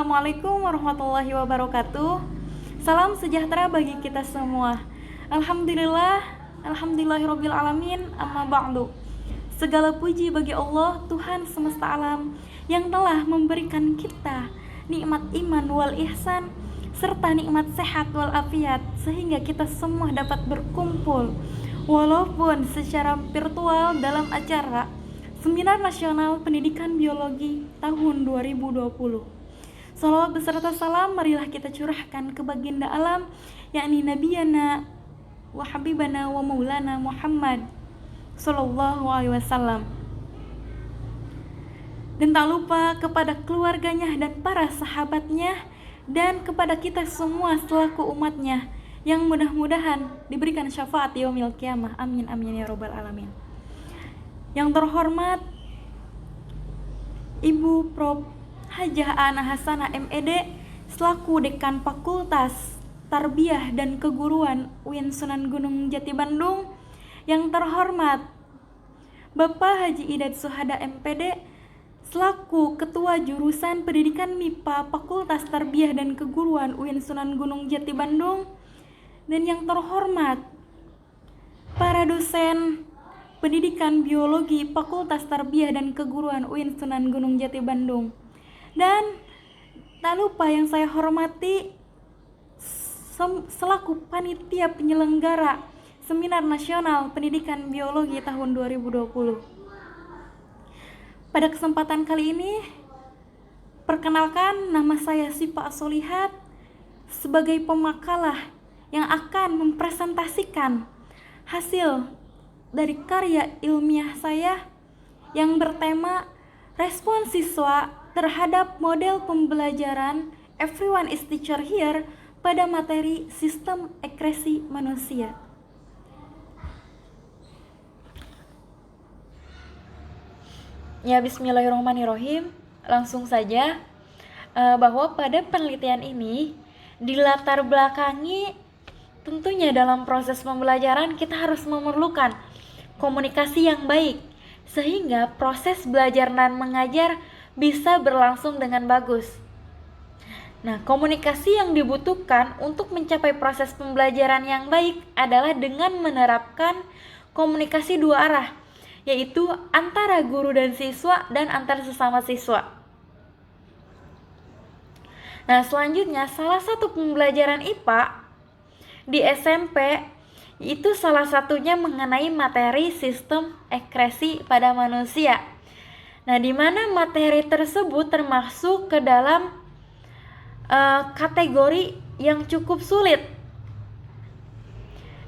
Assalamualaikum warahmatullahi wabarakatuh. Salam sejahtera bagi kita semua. Alhamdulillahirabbil alamin. Amma ba'du. Segala puji bagi Allah, Tuhan semesta alam, yang telah memberikan kita nikmat iman wal ihsan serta nikmat sehat wal afiat, sehingga kita semua dapat berkumpul walaupun secara virtual dalam acara Seminar Nasional Pendidikan Biologi tahun 2020. Salawat beserta salam marilah kita curahkan ke baginda alam, yakni Nabiyana wa Habibana wa Maulana Muhammad Sallallahu Alaihi Wasallam. Dan tak lupa kepada keluarganya dan para sahabatnya, dan kepada kita semua selaku umatnya, yang mudah-mudahan diberikan syafaat yaumil qiyamah. Amin amin ya robbal alamin. Yang terhormat Ibu Prof. Hajah Ana Hasanah MED selaku Dekan Fakultas Tarbiyah dan Keguruan UIN Sunan Gunung Jati Bandung. Yang terhormat Bapak Haji Idad Suhada MPD selaku Ketua Jurusan Pendidikan MIPA Fakultas Tarbiyah dan Keguruan UIN Sunan Gunung Jati Bandung. Dan yang terhormat para dosen Pendidikan Biologi Fakultas Tarbiyah dan Keguruan UIN Sunan Gunung Jati Bandung. Dan tak lupa yang saya hormati selaku panitia penyelenggara Seminar Nasional Pendidikan Biologi tahun 2020. Pada kesempatan kali ini, perkenalkan, nama saya Sipa Solihat sebagai pemakalah yang akan mempresentasikan hasil dari karya ilmiah saya yang bertema respon siswa terhadap model pembelajaran Everyone is Teacher Here pada materi sistem ekresi manusia. Ya, bismillahirrahmanirrahim. Langsung saja bahwa pada penelitian ini dilatar belakangi tentunya dalam proses pembelajaran kita harus memerlukan komunikasi yang baik, sehingga proses belajar dan mengajar bisa berlangsung dengan bagus. Nah, komunikasi yang dibutuhkan untuk mencapai proses pembelajaran yang baik adalah dengan menerapkan komunikasi dua arah, yaitu antara guru dan siswa dan antar sesama siswa. Nah, selanjutnya salah satu pembelajaran IPA di SMP itu salah satunya mengenai materi sistem ekresi pada manusia. Nah, di mana materi tersebut termasuk ke dalam kategori yang cukup sulit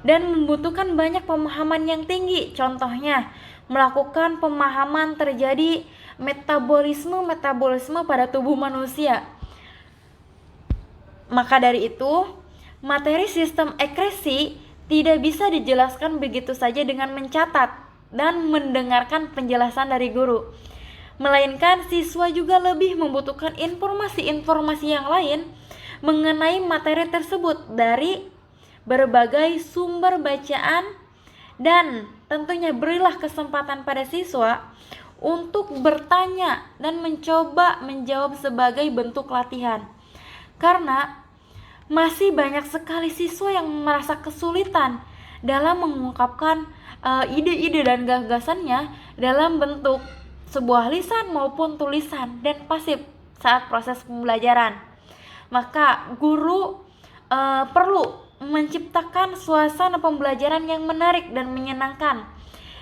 dan membutuhkan banyak pemahaman yang tinggi. Contohnya, melakukan pemahaman terjadi metabolisme pada tubuh manusia. Maka dari itu, materi sistem ekresi tidak bisa dijelaskan begitu saja dengan mencatat dan mendengarkan penjelasan dari guru, melainkan siswa juga lebih membutuhkan informasi-informasi yang lain mengenai materi tersebut dari berbagai sumber bacaan, dan tentunya berilah kesempatan pada siswa untuk bertanya dan mencoba menjawab sebagai bentuk latihan. Karena masih banyak sekali siswa yang merasa kesulitan dalam mengungkapkan ide-ide dan gagasannya dalam bentuk sebuah lisan maupun tulisan dan pasif saat proses pembelajaran. Maka guru perlu menciptakan suasana pembelajaran yang menarik dan menyenangkan,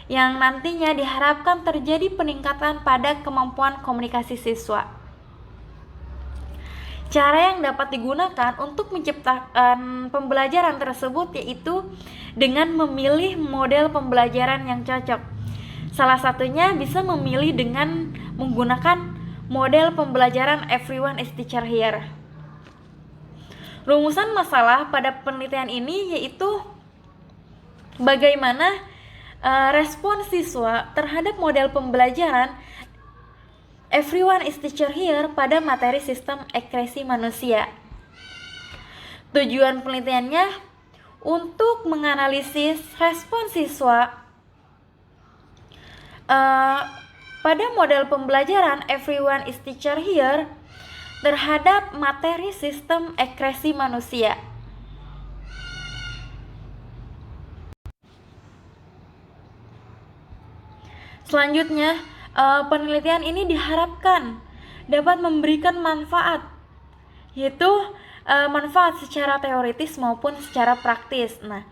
yang nantinya diharapkan terjadi peningkatan pada kemampuan komunikasi siswa. Cara yang dapat digunakan untuk menciptakan pembelajaran tersebut yaitu dengan memilih model pembelajaran yang cocok. Salah satunya bisa memilih dengan menggunakan model pembelajaran Everyone is Teacher Here. Rumusan masalah pada penelitian ini yaitu bagaimana respon siswa terhadap model pembelajaran Everyone is Teacher Here pada materi sistem ekresi manusia. Tujuan penelitiannya untuk menganalisis respon siswa pada model pembelajaran Everyone is Teacher Here terhadap materi sistem ekskresi manusia. Selanjutnya, penelitian ini diharapkan dapat memberikan manfaat, yaitu manfaat secara teoritis maupun secara praktis. Nah,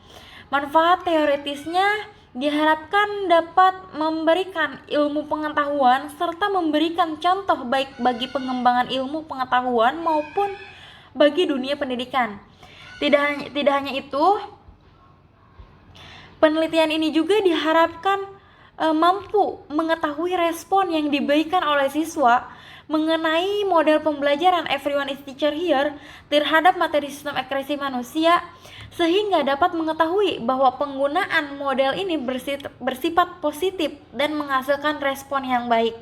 manfaat teoritisnya diharapkan dapat memberikan ilmu pengetahuan serta memberikan contoh baik bagi pengembangan ilmu pengetahuan maupun bagi dunia pendidikan. Tidak hanya itu, penelitian ini juga diharapkan mampu mengetahui respon yang diberikan oleh siswa mengenai model pembelajaran Everyone is Teacher Here terhadap materi sistem ekskresi manusia, sehingga dapat mengetahui bahwa penggunaan model ini bersifat positif dan menghasilkan respon yang baik.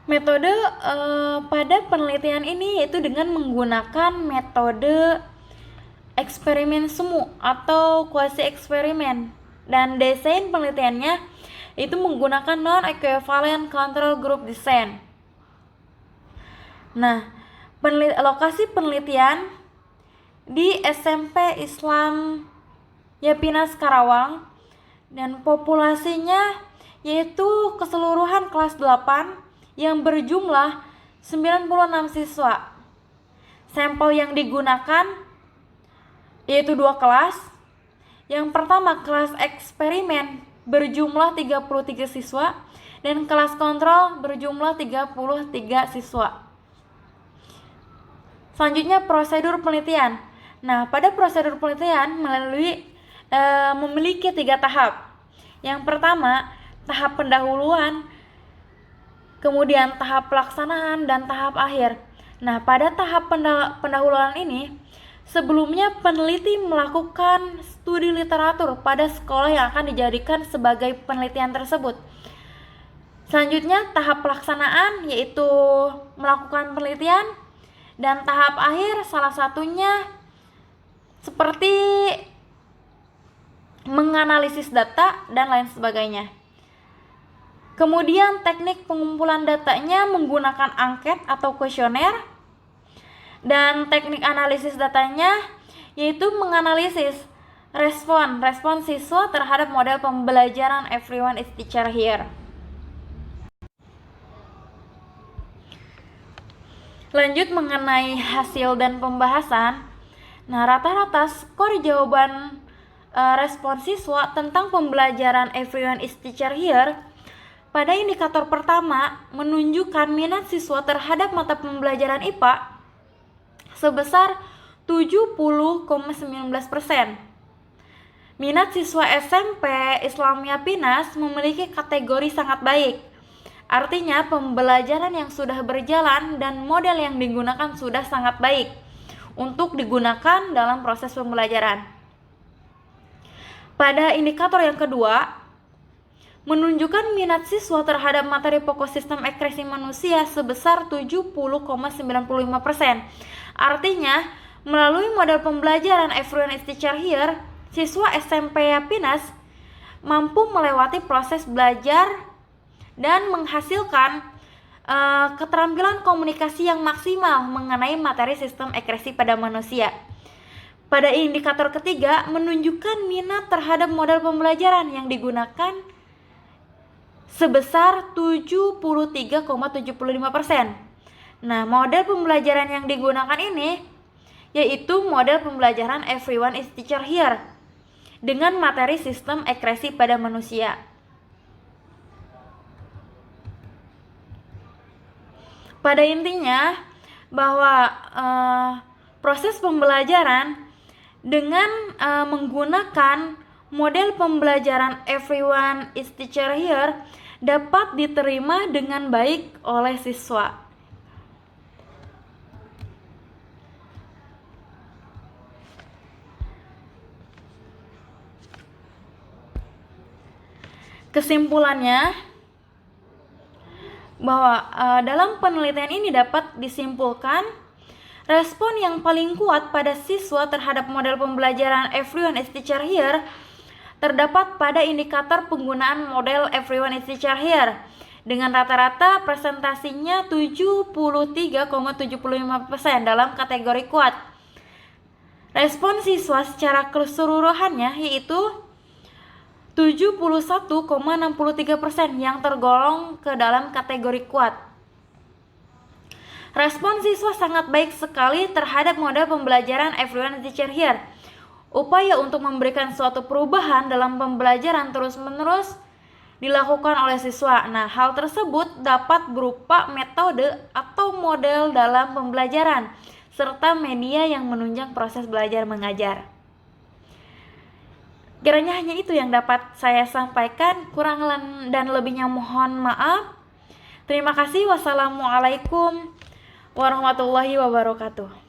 Metode pada penelitian ini yaitu dengan menggunakan metode eksperimen semu atau kuasi eksperimen, dan desain penelitiannya itu menggunakan non-equivalent control group design. Nah, lokasi penelitian di SMP Islam Yapinas Karawang, dan populasinya yaitu keseluruhan kelas 8 yang berjumlah 96 siswa. Sampel yang digunakan yaitu 2 kelas. Yang pertama kelas eksperimen berjumlah 33 siswa dan kelas kontrol berjumlah 33 siswa. Selanjutnya prosedur penelitian. Nah, pada prosedur penelitian memiliki 3 tahap. Yang pertama, tahap pendahuluan, kemudian tahap pelaksanaan, dan tahap akhir. Nah, pada tahap pendahuluan ini, sebelumnya peneliti melakukan studi literatur pada sekolah yang akan dijadikan sebagai penelitian tersebut. Selanjutnya, tahap pelaksanaan yaitu melakukan penelitian, dan tahap akhir salah satunya seperti menganalisis data dan lain sebagainya. Kemudian teknik pengumpulan datanya menggunakan angket atau kuesioner, dan teknik analisis datanya yaitu menganalisis respon siswa terhadap model pembelajaran Everyone is Teacher Here. Lanjut mengenai hasil dan pembahasan. Nah, rata-rata skor jawaban respon siswa tentang pembelajaran Everyone is Teacher Here pada indikator pertama menunjukkan minat siswa terhadap mata pembelajaran IPA sebesar 70,19%. Minat siswa SMP Islam Yapinas memiliki kategori sangat baik. Artinya pembelajaran yang sudah berjalan dan model yang digunakan sudah sangat baik untuk digunakan dalam proses pembelajaran. Pada indikator yang kedua, menunjukkan minat siswa terhadap materi pokok sistem ekskresi manusia sebesar 70,95%. Artinya, melalui model pembelajaran Everyone is Teacher Here, siswa SMP Yapinas mampu melewati proses belajar dan menghasilkan keterampilan komunikasi yang maksimal mengenai materi sistem ekskresi pada manusia. Pada indikator ketiga, menunjukkan minat terhadap model pembelajaran yang digunakan sebesar 73,75%. Nah, model pembelajaran yang digunakan ini yaitu model pembelajaran Everyone is Teacher Here dengan materi sistem ekskresi pada manusia. Pada intinya bahwa proses pembelajaran dengan menggunakan model pembelajaran Everyone is Teacher Here dapat diterima dengan baik oleh siswa. Kesimpulannya bahwa dalam penelitian ini dapat disimpulkan Respon yang paling kuat pada siswa terhadap model pembelajaran Everyone is Teacher Here terdapat pada indikator penggunaan model Everyone is Teacher Here dengan rata-rata presentasinya 73,75% dalam kategori kuat. Respon siswa secara keseluruhannya yaitu 71,63% yang tergolong ke dalam kategori kuat. Respon siswa sangat baik sekali terhadap model pembelajaran Everyone is Teacher Here. Upaya untuk memberikan suatu perubahan dalam pembelajaran terus-menerus dilakukan oleh siswa. Nah, hal tersebut dapat berupa metode atau model dalam pembelajaran, serta media yang menunjang proses belajar mengajar. Kiranya hanya itu yang dapat saya sampaikan, kurang dan lebihnya mohon maaf. Terima kasih. Wassalamualaikum warahmatullahi wabarakatuh.